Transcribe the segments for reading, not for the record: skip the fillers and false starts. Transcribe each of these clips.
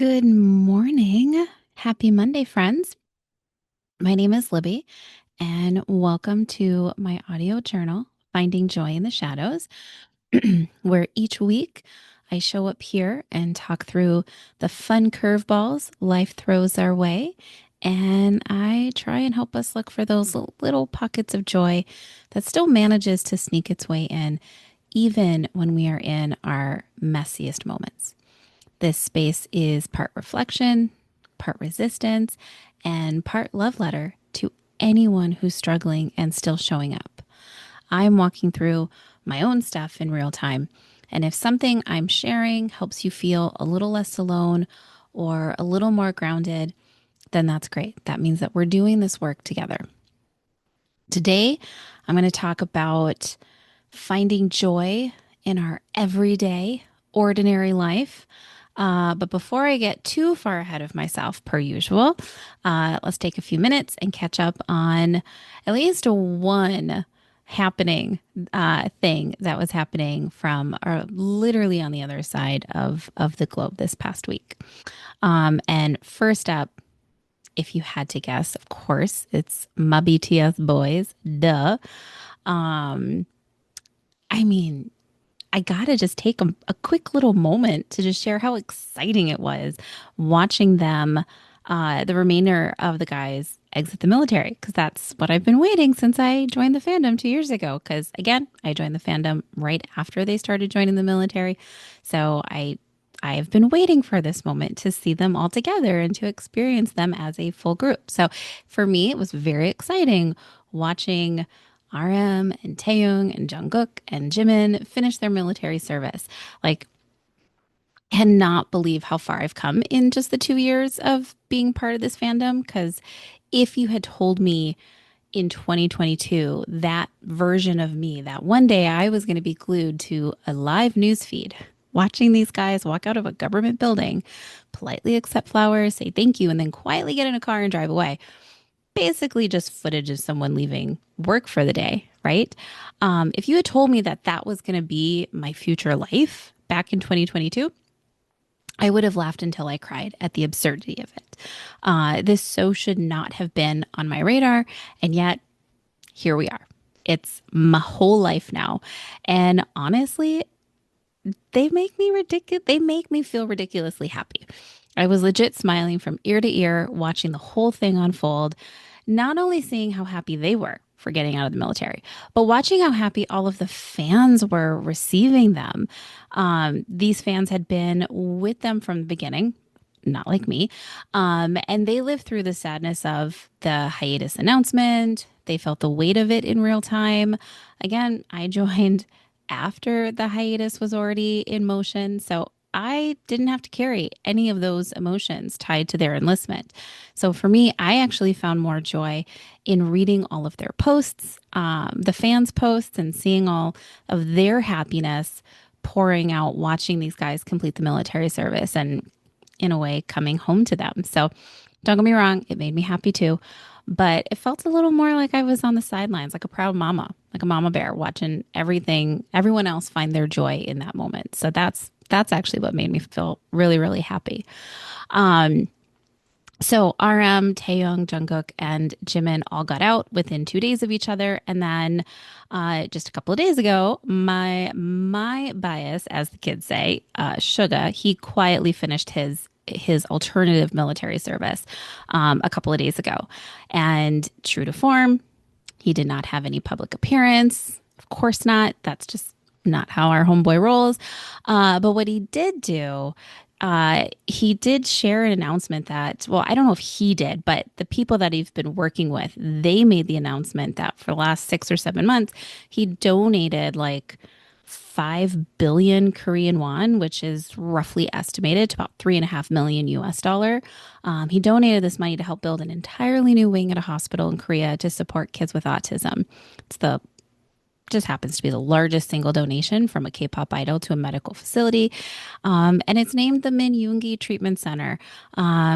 Good morning. Happy Monday, friends. My name is Libby, and welcome to my audio journal, Finding Joy in the Shadows, where each week I show up here and talk through the fun curveballs life throws our way. And I try and help us look for those little pockets of joy that still manages to sneak its way in, even when we are in our messiest moments. This space is part reflection, part resistance, and part love letter to anyone who's struggling and still showing up. I'm walking through my own stuff in real time. And if something I'm sharing helps you feel a little less alone or a little more grounded, then that's great. That means that we're doing this work together. Today, I'm going to talk about finding joy in our everyday, ordinary life. But before I get too far ahead of myself, per usual, let's take a few minutes and catch up on at least one happening thing that was happening from literally on the other side of the globe this past week. And first up, if you had to guess, of course, it's my BTS boys. Duh. Um, I mean, I gotta just take a quick little moment to just share how exciting it was watching them, the remainder of the guys exit the military, because that's what I've been waiting since I joined the fandom 2 years ago. Because again, I joined the fandom right after they started joining the military. So I've been waiting for this moment to see them all together and to experience them as a full group. So for me, it was very exciting watching RM and Taeyong and Jungkook and Jimin finish their military service. Like, cannot believe how far I've come in just the 2 years of being part of this fandom. Because if you had told me in 2022 that version of me, that one day I was going to be glued to a live news feed, watching these guys walk out of a government building, politely accept flowers, say thank you, and then quietly get in a car and drive away, basically just footage of someone leaving work for the day, right? If you had told me that that was going to be my future life back in 2022, I would have laughed until I cried at the absurdity of it. This so should not have been on my radar, and yet here we are. It's my whole life now. And honestly, they make me ridiculous. They make me feel ridiculously happy. I was legit smiling from ear to ear, watching the whole thing unfold, not only seeing how happy they were for getting out of the military, but watching how happy all of the fans were receiving them. These fans had been with them from the beginning, not like me. And they lived through the sadness of the hiatus announcement. They felt the weight of it in real time. Again, I joined after the hiatus was already in motion. So I didn't have to carry any of those emotions tied to their enlistment. So for me, I actually found more joy in reading all of their posts, the fans' posts, and seeing all of their happiness pouring out, watching these guys complete the military service and, in a way, coming home to them. So don't get me wrong, it made me happy too. But it felt a little more like I was on the sidelines, like a proud mama, like a mama bear, watching everyone else find their joy in that moment. So that's actually what made me feel really, really happy. Um, so RM, Taeyong, Jungkook, and Jimin all got out within 2 days of each other, and then just a couple of days ago, my bias, as the kids say, Suga, he quietly finished his alternative military service a couple of days ago, and true to form, he did not have any public appearance. Of course not. That's just not how our homeboy rolls. But what he did do, he did share an announcement that, well, I don't know if he did, but the people that he's been working with, they made the announcement that for the last 6 or 7 months, he donated like 5 billion Korean won, which is roughly estimated to about 3.5 million US dollar. He donated this money to help build an entirely new wing at a hospital in Korea to support kids with autism. It's the just happens to be the largest single donation from a K-pop idol to a medical facility. And it's named the Min Yoongi Treatment Center,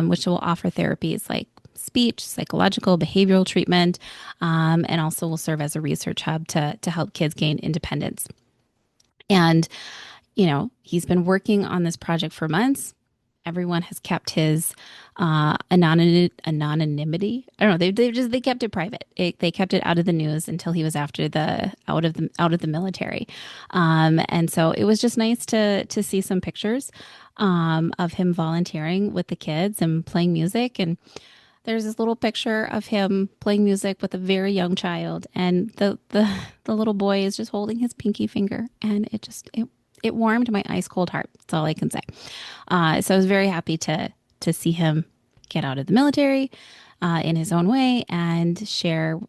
which will offer therapies like speech, psychological, behavioral treatment, and also will serve as a research hub to help kids gain independence. And, he's been working on this project for months. everyone has kept his anonymity. I don't know. They kept it private. They kept it out of the news until he was after the out of the military. And so it was just nice to see some pictures of him volunteering with the kids and playing music. And there's this little picture of him playing music with a very young child, and the little boy is just holding his pinky finger, and it warmed my ice cold heart. That's all I can say. So I was very happy to see him get out of the military in his own way and share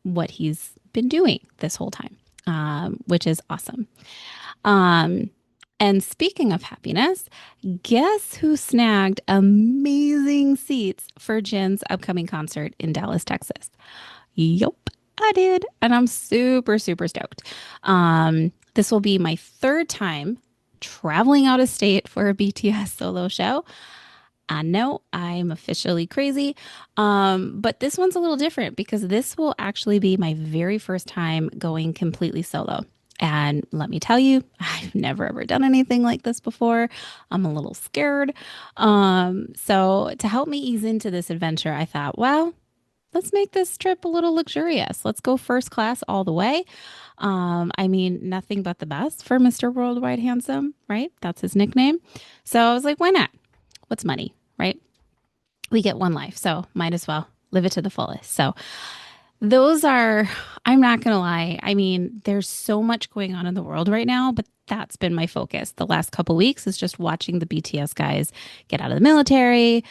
what he's been doing this whole time, which is awesome. Um, and speaking of happiness, guess who snagged amazing seats for Jin's upcoming concert in Dallas, Texas? Yup, I did. And I'm super, super stoked. This will be my third time traveling out of state for a BTS solo show. I know I'm officially crazy, but this one's a little different because this will actually be my very first time going completely solo. And let me tell you, I've never ever done anything like this before. I'm a little scared. So to help me ease into this adventure, I thought, well, let's make this trip a little luxurious. Let's go first class all the way. I mean, nothing but the best for Mr. Worldwide Handsome, right? That's his nickname. So I was like, why not? What's money, right? We get one life, so might as well live it to the fullest. So those are, I'm not going to lie. I mean, there's so much going on in the world right now, but that's been my focus the last couple weeks is just watching the BTS guys get out of the military.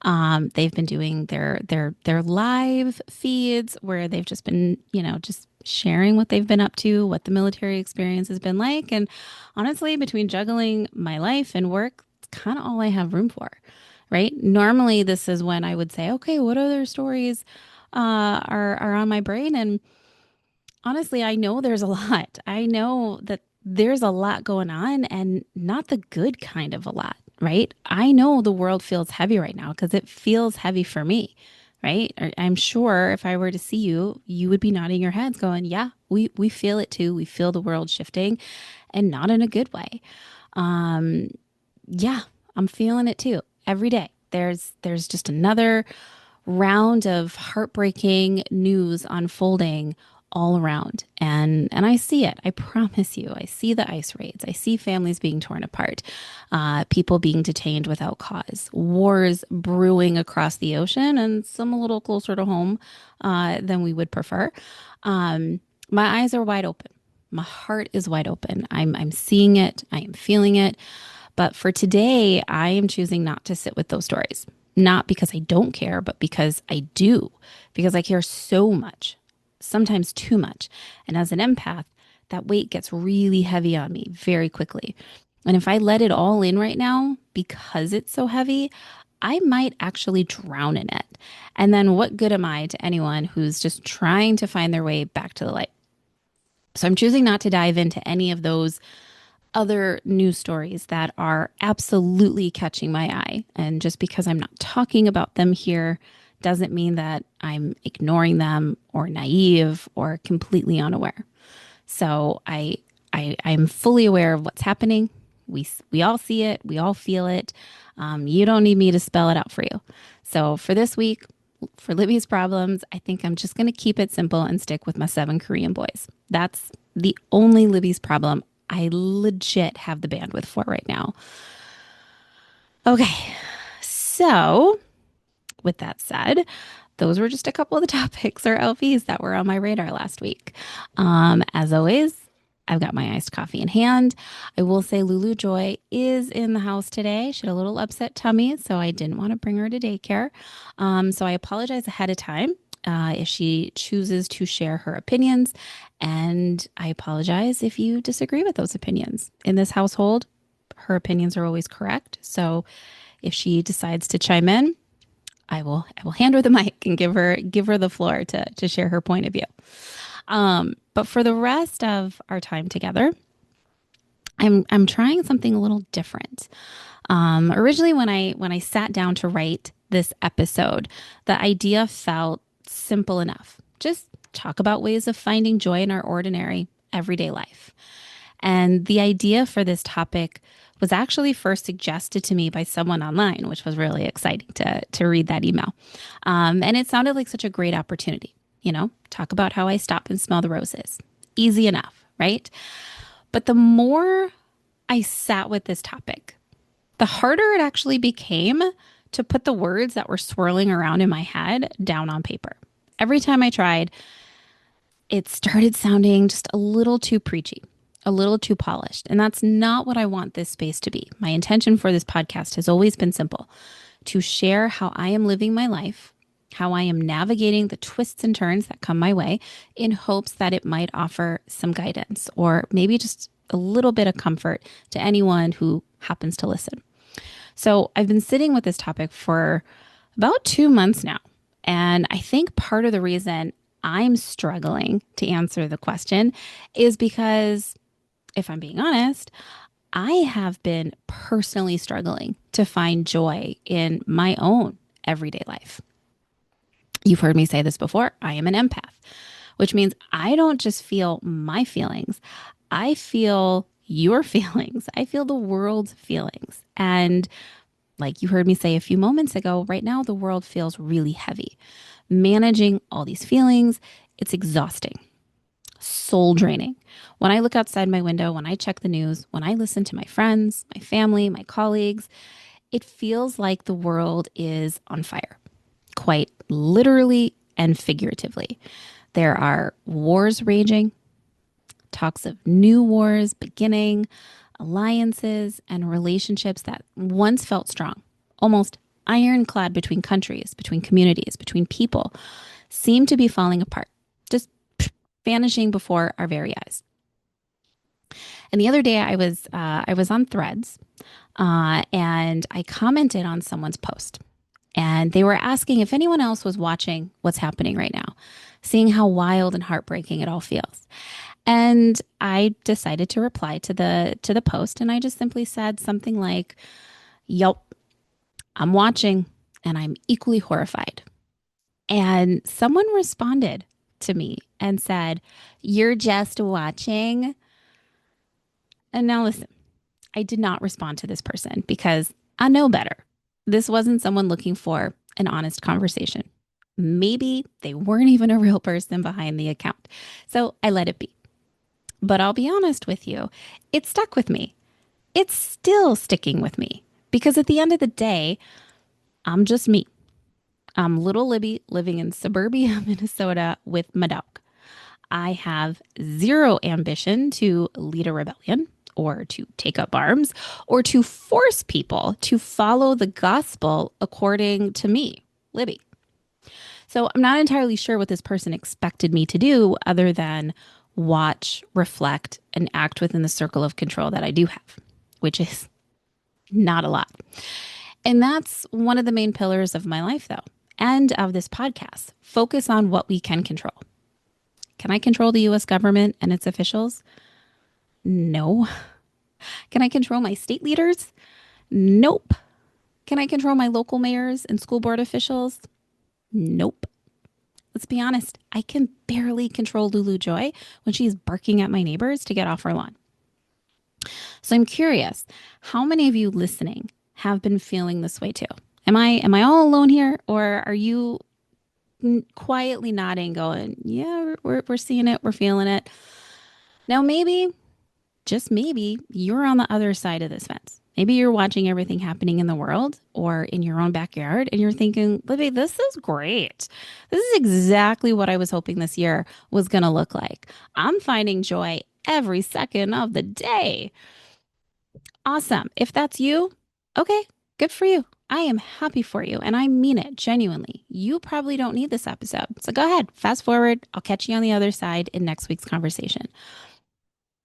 They've been doing their live feeds where they've just been, just sharing what they've been up to, what the military experience has been like. And honestly, between juggling my life and work, it's kind of all I have room for, right? Normally, this is when I would say, okay, what other stories are on my brain? And honestly, I know there's a lot. I know that there's a lot going on and not the good kind of a lot, right? I know the world feels heavy right now because it feels heavy for me, right? I'm sure if I were to see you, you would be nodding your heads going, yeah, we feel it too. We feel the world shifting and not in a good way. Yeah, I'm feeling it too. Every day. There's just another round of heartbreaking news unfolding all around. And I see it. I promise you. I see the ICE raids. I see families being torn apart, people being detained without cause, wars brewing across the ocean, and some a little closer to home than we would prefer. My eyes are wide open. My heart is wide open. I'm seeing it. I am feeling it. But for today, I am choosing not to sit with those stories. Not because I don't care, but because I do. Because I care so much, sometimes too much. And as an empath, that weight gets really heavy on me very quickly. And if I let it all in right now, because it's so heavy, I might actually drown in it. And then what good am I to anyone who's just trying to find their way back to the light? So I'm choosing not to dive into any of those other news stories that are absolutely catching my eye. And just because I'm not talking about them here doesn't mean that I'm ignoring them or naive or completely unaware. So I'm fully aware of what's happening. We all see it. We all feel it. You don't need me to spell it out for you. So for this week, for Libby's problems, I think I'm just going to keep it simple and stick with my 7 Korean boys. That's the only Libby's problem I legit have the bandwidth for right now. Okay, so with that said, those were just a couple of the topics or LVs that were on my radar last week. As always, I've got my iced coffee in hand. I will say Lulu Joy is in the house today. She had a little upset tummy, so I didn't want to bring her to daycare. So I apologize ahead of time if she chooses to share her opinions. And I apologize if you disagree with those opinions. In this household, her opinions are always correct. So if she decides to chime in, I will hand her the mic and give her the floor to share her point of view. But for the rest of our time together, I'm trying something a little different. Originally, when I sat down to write this episode, the idea felt simple enough. Just talk about ways of finding joy in our ordinary everyday life. And the idea for this topic was actually first suggested to me by someone online, which was really exciting to read that email. And it sounded like such a great opportunity. Talk about how I stop and smell the roses. Easy enough, right? But the more I sat with this topic, the harder it actually became to put the words that were swirling around in my head down on paper. Every time I tried, it started sounding just a little too preachy, a little too polished. And that's not what I want this space to be. My intention for this podcast has always been simple: to share how I am living my life, how I am navigating the twists and turns that come my way, in hopes that it might offer some guidance or maybe just a little bit of comfort to anyone who happens to listen. So I've been sitting with this topic for about 2 months now. And I think part of the reason I'm struggling to answer the question is because, if I'm being honest, I have been personally struggling to find joy in my own everyday life. You've heard me say this before. I am an empath, which means I don't just feel my feelings. I feel your feelings. I feel the world's feelings. And like you heard me say a few moments ago, right now the world feels really heavy. Managing all these feelings, it's exhausting, soul draining. When I look outside my window, when I check the news, when I listen to my friends, my family, my colleagues, it feels like the world is on fire, quite literally and figuratively. There are wars raging, talks of new wars beginning, alliances and relationships that once felt strong, almost ironclad between countries, between communities, between people, seem to be falling apart, just vanishing before our very eyes. And the other day, I was on Threads, and I commented on someone's post, and they were asking if anyone else was watching what's happening right now, seeing how wild and heartbreaking it all feels. And I decided to reply to the post, and I just simply said something like, "Yep, I'm watching, and I'm equally horrified." And someone responded to me and said, "You're just watching." And now listen, I did not respond to this person because I know better. This wasn't someone looking for an honest conversation. Maybe they weren't even a real person behind the account. So I let it be. But I'll be honest with you, it stuck with me. It's still sticking with me because at the end of the day, I'm just me. I'm little Libby living in suburbia Minnesota with my dog. I have zero ambition to lead a rebellion or to take up arms or to force people to follow the gospel according to me, Libby. So I'm not entirely sure what this person expected me to do other than watch, reflect, and act within the circle of control that I do have, which is not a lot. And that's one of the main pillars of my life, though, and of this podcast. Focus on what we can control. Can I control the US government and its officials? No. Can I control my state leaders? Nope. Can I control my local mayors and school board officials? Nope. Let's be honest, I can barely control Lulu Joy when she's barking at my neighbors to get off her lawn. So I'm curious, how many of you listening have been feeling this way too? Am I all alone here, or are you quietly nodding, going, "Yeah, we're seeing it, we're feeling it"? Now maybe, just maybe, you're on the other side of this fence. Maybe you're watching everything happening in the world or in your own backyard and you're thinking, "Libby, this is great. This is exactly what I was hoping this year was going to look like. I'm finding joy every second of the day." Awesome. If that's you, okay, good for you. I am happy for you, and I mean it genuinely. You probably don't need this episode. So go ahead, fast forward. I'll catch you on the other side in next week's conversation.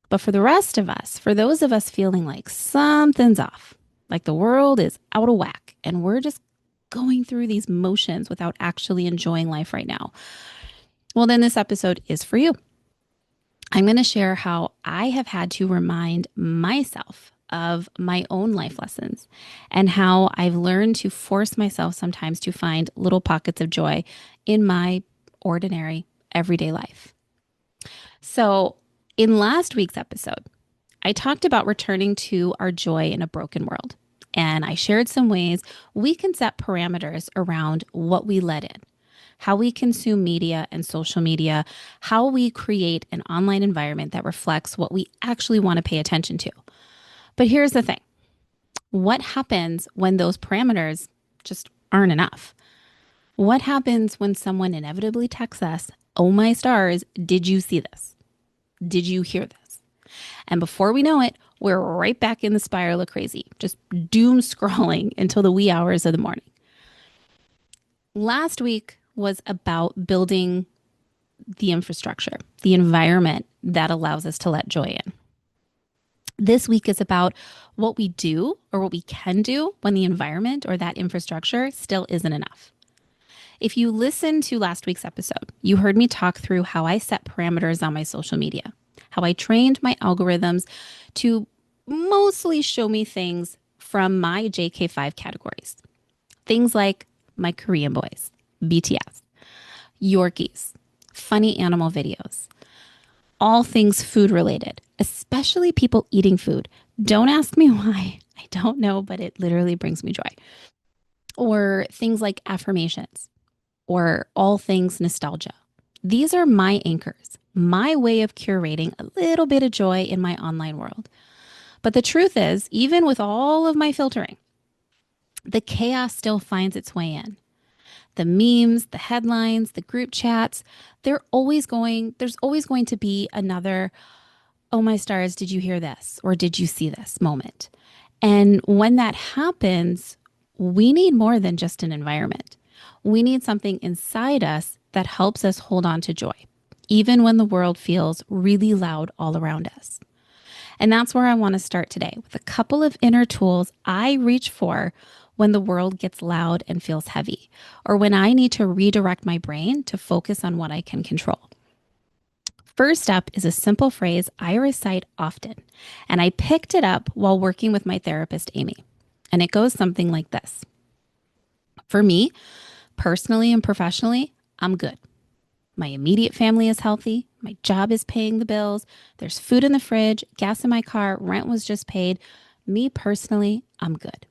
But for the rest of us, for those of us feeling like something's off, like the world is out of whack, and we're just going through these motions without actually enjoying life right now, well, then this episode is for you. I'm going to share how I have had to remind myself of my own life lessons and how I've learned to force myself sometimes to find little pockets of joy in my ordinary everyday life. So in last week's episode, I talked about returning to our joy in a broken world. And I shared some ways we can set parameters around what we let in, how we consume media and social media, how we create an online environment that reflects what we actually want to pay attention to. But here's the thing, what happens when those parameters just aren't enough? What happens when someone inevitably texts us, "Oh my stars, did you see this? Did you hear this?" And before we know it, we're right back in the spiral of crazy, just doom scrolling until the wee hours of the morning. Last week was about building the infrastructure, the environment that allows us to let joy in. This week is about what we do or what we can do when the environment or that infrastructure still isn't enough. If you listened to last week's episode, you heard me talk through how I set parameters on my social media, how I trained my algorithms to mostly show me things from my JK5 categories. Things like my Korean boys, BTS, Yorkies, funny animal videos, all things food related, especially people eating food. Don't ask me why. I don't know, but it literally brings me joy. Or things like affirmations or all things nostalgia. These are my anchors, my way of curating a little bit of joy in my online world. But the truth is, even with all of my filtering, the chaos still finds its way in. The memes, the headlines, the group chats, there's always going to be another, "Oh my stars, did you hear this?" or "Did you see this?" moment. And when that happens, we need more than just an environment. We need something inside us that helps us hold on to joy, even when the world feels really loud all around us. And that's where I want to start today with a couple of inner tools I reach for when the world gets loud and feels heavy, or when I need to redirect my brain to focus on what I can control. First up is a simple phrase I recite often, and I picked it up while working with my therapist, Amy. And it goes something like this. For me, personally and professionally, I'm good. My immediate family is healthy. My job is paying the bills. There's food in the fridge, gas in my car, rent was just paid. Me personally, I'm good.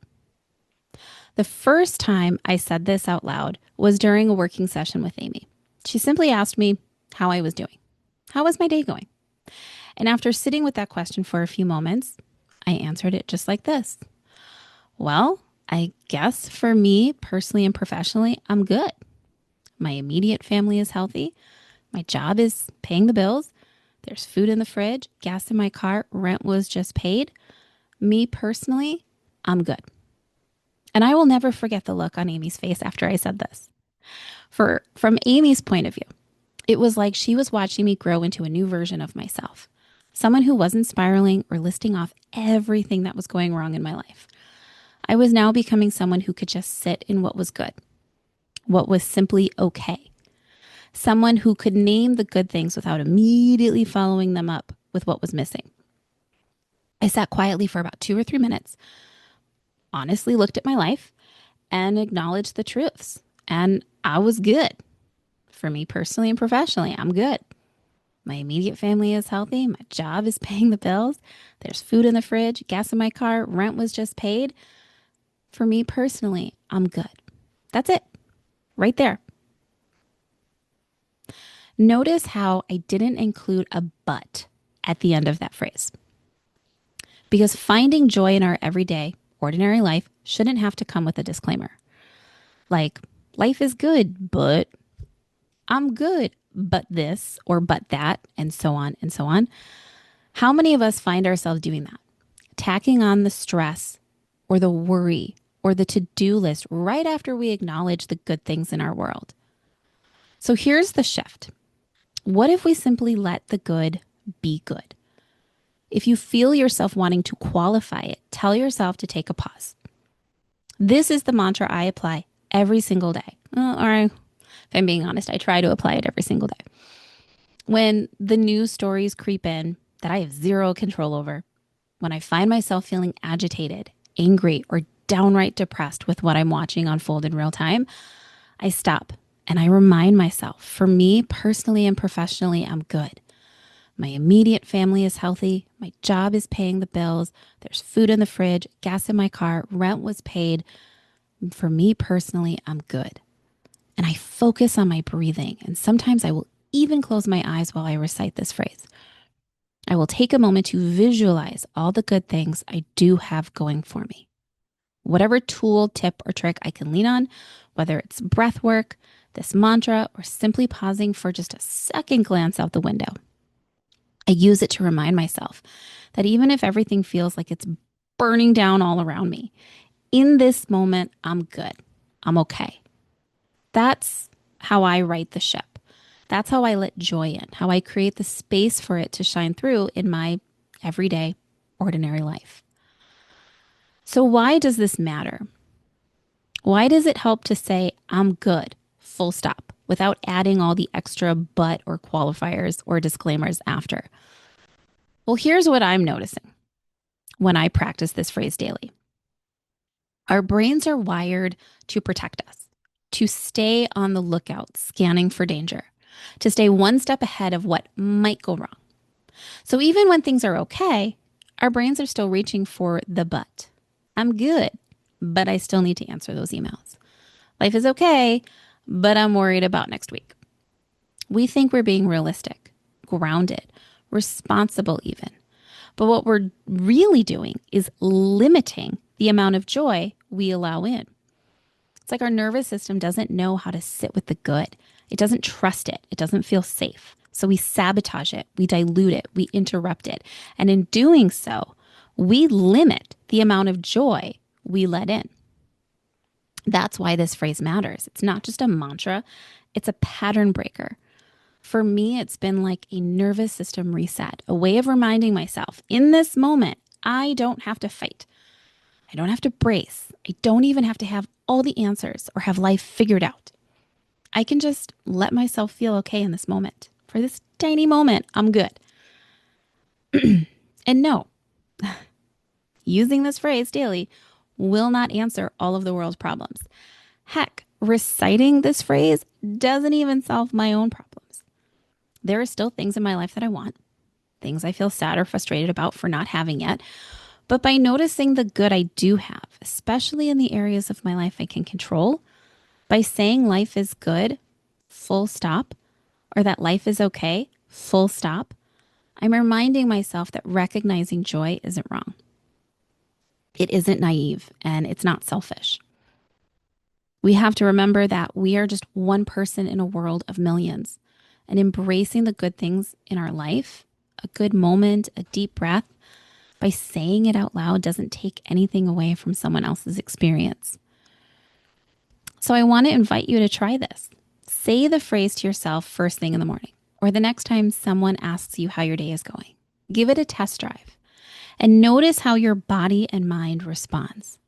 The first time I said this out loud was during a working session with Amy. She simply asked me how I was doing. How was my day going? And after sitting with that question for a few moments, I answered it just like this. Well, I guess for me, personally and professionally, I'm good. My immediate family is healthy. My job is paying the bills. There's food in the fridge, gas in my car, rent was just paid. Me personally, I'm good. And I will never forget the look on Amy's face after I said this. From Amy's point of view, it was like she was watching me grow into a new version of myself. Someone who wasn't spiraling or listing off everything that was going wrong in my life. I was now becoming someone who could just sit in what was good, what was simply okay. Someone who could name the good things without immediately following them up with what was missing. I sat quietly for about 2 or 3 minutes, honestly looked at my life, and acknowledged the truths. And I was good. For me personally and professionally, I'm good. My immediate family is healthy. My job is paying the bills. There's food in the fridge, gas in my car, rent was just paid. For me personally, I'm good. That's it. Right there. Notice how I didn't include a but at the end of that phrase. Because finding joy in our everyday, ordinary life shouldn't have to come with a disclaimer. Like, life is good, but I'm good, but this or but that, and so on and so on. How many of us find ourselves doing that? Tacking on the stress or the worry or the to-do list right after we acknowledge the good things in our world. So here's the shift. What if we simply let the good be good? If you feel yourself wanting to qualify it, tell yourself to take a pause. This is the mantra I apply every single day. Or if I'm being honest, I try to apply it every single day. When the news stories creep in that I have zero control over, when I find myself feeling agitated, angry, or downright depressed with what I'm watching unfold in real time, I stop and I remind myself, for me personally and professionally, I'm good. My immediate family is healthy. My job is paying the bills. There's food in the fridge, gas in my car, rent was paid. For me personally, I'm good. And I focus on my breathing. And sometimes I will even close my eyes while I recite this phrase. I will take a moment to visualize all the good things I do have going for me. Whatever tool, tip, or trick I can lean on, whether it's breath work, this mantra, or simply pausing for just a second glance out the window. I use it to remind myself that even if everything feels like it's burning down all around me, in this moment, I'm good. I'm okay. That's how I right the ship. That's how I let joy in, how I create the space for it to shine through in my everyday, ordinary life. So, why does this matter? Why does it help to say, I'm good, full stop, without adding all the extra but or qualifiers or disclaimers after? Well, here's what I'm noticing when I practice this phrase daily. Our brains are wired to protect us, to stay on the lookout, scanning for danger, to stay one step ahead of what might go wrong. So even when things are okay, our brains are still reaching for the but. I'm good, but I still need to answer those emails. Life is okay, but I'm worried about next week. We think we're being realistic, grounded, responsible even. But what we're really doing is limiting the amount of joy we allow in. It's like our nervous system doesn't know how to sit with the good. It doesn't trust it. It doesn't feel safe. So we sabotage it. We dilute it. We interrupt it. And in doing so, we limit the amount of joy we let in. That's why this phrase matters. It's not just a mantra. It's a pattern breaker. For me, it's been like a nervous system reset, a way of reminding myself in this moment, I don't have to fight. I don't have to brace. I don't even have to have all the answers or have life figured out. I can just let myself feel okay in this moment. For this tiny moment, I'm good. And no, using this phrase daily will not answer all of the world's problems. Heck, reciting this phrase doesn't even solve my own problems. There are still things in my life that I want, things I feel sad or frustrated about for not having yet. But by noticing the good I do have, especially in the areas of my life I can control, by saying life is good, full stop, or that life is okay, full stop, I'm reminding myself that recognizing joy isn't wrong. It isn't naive and it's not selfish. We have to remember that we are just one person in a world of millions, and embracing the good things in our life, a good moment, a deep breath, by saying it out loud doesn't take anything away from someone else's experience. So I want to invite you to try this. Say the phrase to yourself first thing in the morning or the next time someone asks you how your day is going. Give it a test drive and notice how your body and mind responds.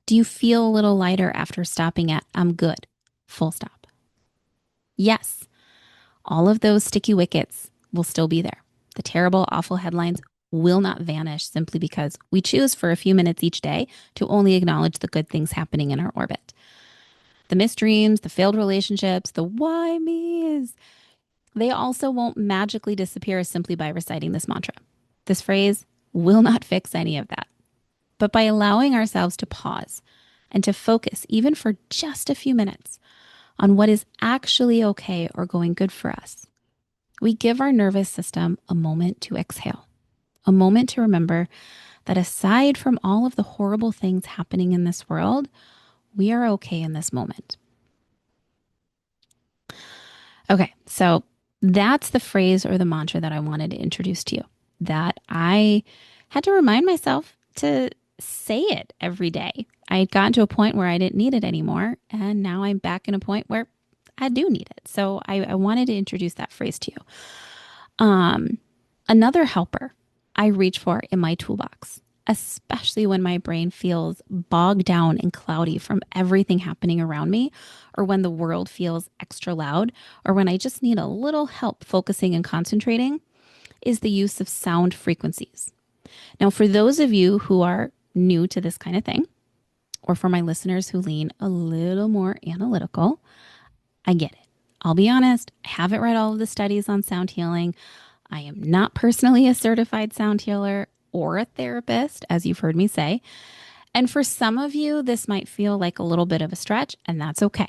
Do you feel a little lighter after stopping at I'm good, full stop? Yes, all of those sticky wickets will still be there. The terrible, awful headlines will not vanish simply because we choose for a few minutes each day to only acknowledge the good things happening in our orbit. The missed dreams, the failed relationships, the why me's, they also won't magically disappear simply by reciting this mantra. This phrase will not fix any of that. But by allowing ourselves to pause and to focus, even for just a few minutes, on what is actually okay or going good for us, we give our nervous system a moment to exhale, a moment to remember that aside from all of the horrible things happening in this world, we are okay in this moment. Okay, so that's the phrase or the mantra that I wanted to introduce to you, that I had to remind myself to say it every day. I had gotten to a point where I didn't need it anymore, and now I'm back in a point where I do need it. So I wanted to introduce that phrase to you. Another helper I reach for in my toolbox, especially when my brain feels bogged down and cloudy from everything happening around me, or when the world feels extra loud, or when I just need a little help focusing and concentrating, is the use of sound frequencies. Now, for those of you who are new to this kind of thing, or for my listeners who lean a little more analytical, I get it. I'll be honest, I haven't read all of the studies on sound healing. I am not personally a certified sound healer or a therapist, as you've heard me say. And for some of you, this might feel like a little bit of a stretch, and that's okay.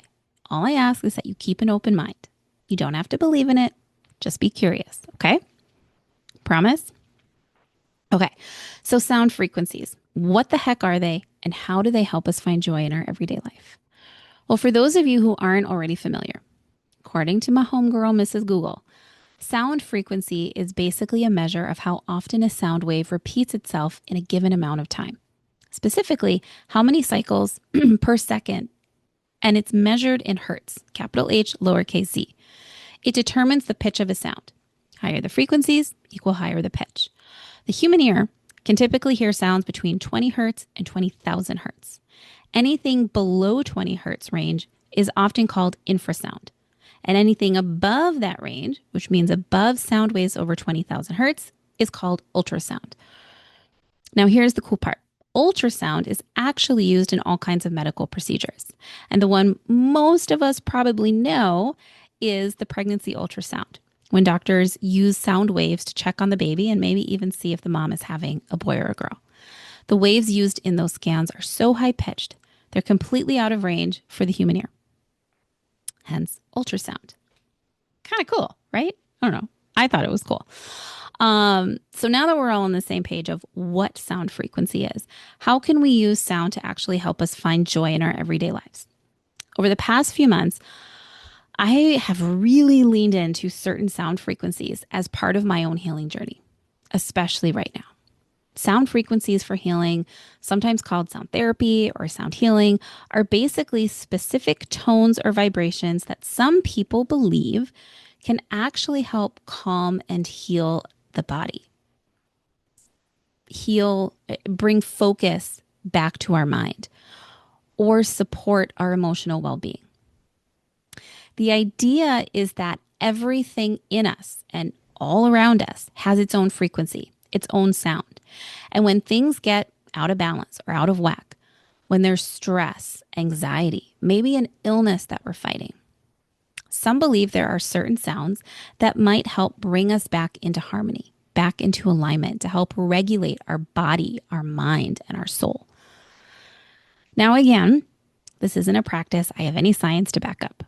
All I ask is that you keep an open mind. You don't have to believe in it, just be curious, okay? Promise? Okay, so sound frequencies. What the heck are they, and how do they help us find joy in our everyday life? Well, for those of you who aren't already familiar, according to my homegirl, Mrs. Google, sound frequency is basically a measure of how often a sound wave repeats itself in a given amount of time. Specifically, how many cycles per second, and it's measured in hertz, capital H, lowercase z. It determines the pitch of a sound. Higher the frequencies, equal higher the pitch. The human ear can typically hear sounds between 20 hertz and 20,000 hertz. Anything below 20 hertz range is often called infrasound. And anything above that range, which means above sound waves over 20,000 hertz, is called ultrasound. Now, here's the cool part. Ultrasound is actually used in all kinds of medical procedures. And the one most of us probably know is the pregnancy ultrasound, when doctors use sound waves to check on the baby and maybe even see if the mom is having a boy or a girl. The waves used in those scans are so high-pitched, they're completely out of range for the human ear. Hence, ultrasound. Kind of cool, right? I don't know. I thought it was cool. So now that we're all on the same page of what sound frequency is, how can we use sound to actually help us find joy in our everyday lives? Over the past few months, I have really leaned into certain sound frequencies as part of my own healing journey, especially right now. Sound frequencies for healing, sometimes called sound therapy or sound healing, are basically specific tones or vibrations that some people believe can actually help calm and heal the body. Bring focus back to our mind, or support our emotional well-being. The idea is that everything in us and all around us has its own frequency, its own sound. And when things get out of balance or out of whack, when there's stress, anxiety, maybe an illness that we're fighting, some believe there are certain sounds that might help bring us back into harmony, back into alignment, to help regulate our body, our mind, and our soul. Now, again, this isn't a practice I have any science to back up.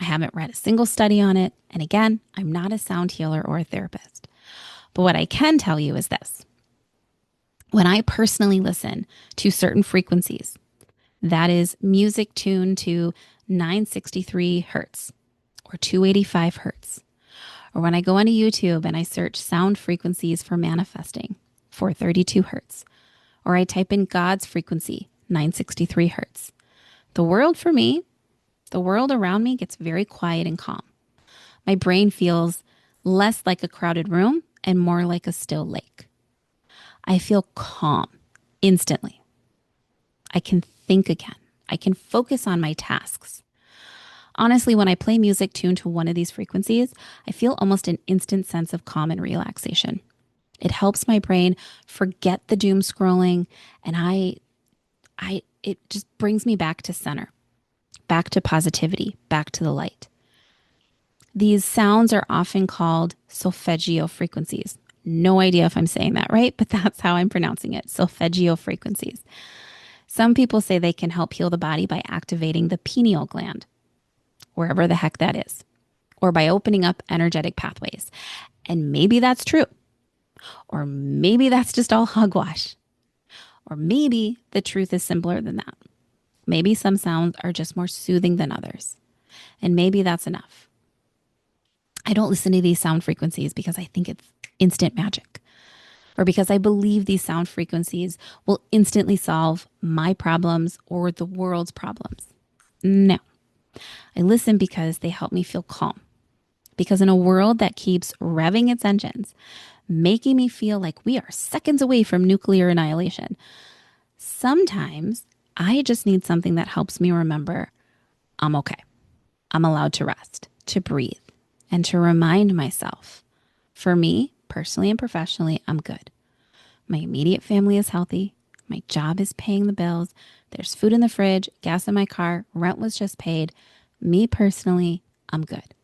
I haven't read a single study on it. And again, I'm not a sound healer or a therapist. But what I can tell you is this. When I personally listen to certain frequencies, that is music tuned to 963 hertz or 285 hertz, or when I go onto YouTube and I search sound frequencies for manifesting, 432 hertz, or I type in God's frequency, 963 hertz, the world for me, the world around me gets very quiet and calm. My brain feels less like a crowded room and more like a still lake. I feel calm instantly. I can think again. I can focus on my tasks. Honestly, when I play music tuned to one of these frequencies, I feel almost an instant sense of calm and relaxation. It helps my brain forget the doom scrolling, and it just brings me back to center, back to positivity, back to the light. These sounds are often called solfeggio frequencies. No idea if I'm saying that right, but that's how I'm pronouncing it, solfeggio frequencies. Some people say they can help heal the body by activating the pineal gland, wherever the heck that is, or by opening up energetic pathways. And maybe that's true. Or maybe that's just all hogwash. Or maybe the truth is simpler than that. Maybe some sounds are just more soothing than others. And maybe that's enough. I don't listen to these sound frequencies because I think it's instant magic, or because I believe these sound frequencies will instantly solve my problems or the world's problems. No. I listen because they help me feel calm. Because in a world that keeps revving its engines, making me feel like we are seconds away from nuclear annihilation, sometimes I just need something that helps me remember I'm okay. I'm allowed to rest, to breathe, and to remind myself, for me, personally and professionally, I'm good. My immediate family is healthy. My job is paying the bills. There's food in the fridge, gas in my car, rent was just paid. Me personally, I'm good.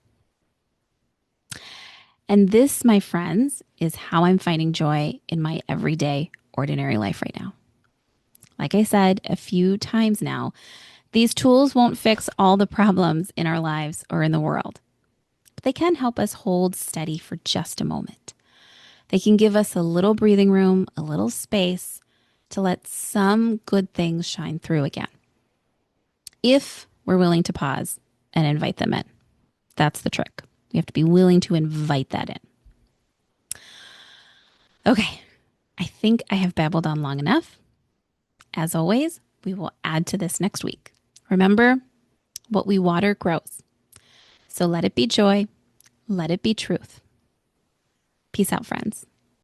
And this, my friends, is how I'm finding joy in my everyday, ordinary life right now. Like I said a few times now, these tools won't fix all the problems in our lives or in the world, but they can help us hold steady for just a moment. They can give us a little breathing room, a little space to let some good things shine through again. If we're willing to pause and invite them in, that's the trick. We have to be willing to invite that in. Okay, I think I have babbled on long enough. As always, we will add to this next week. Remember, what we water grows. So let it be joy, let it be truth. Peace out, friends.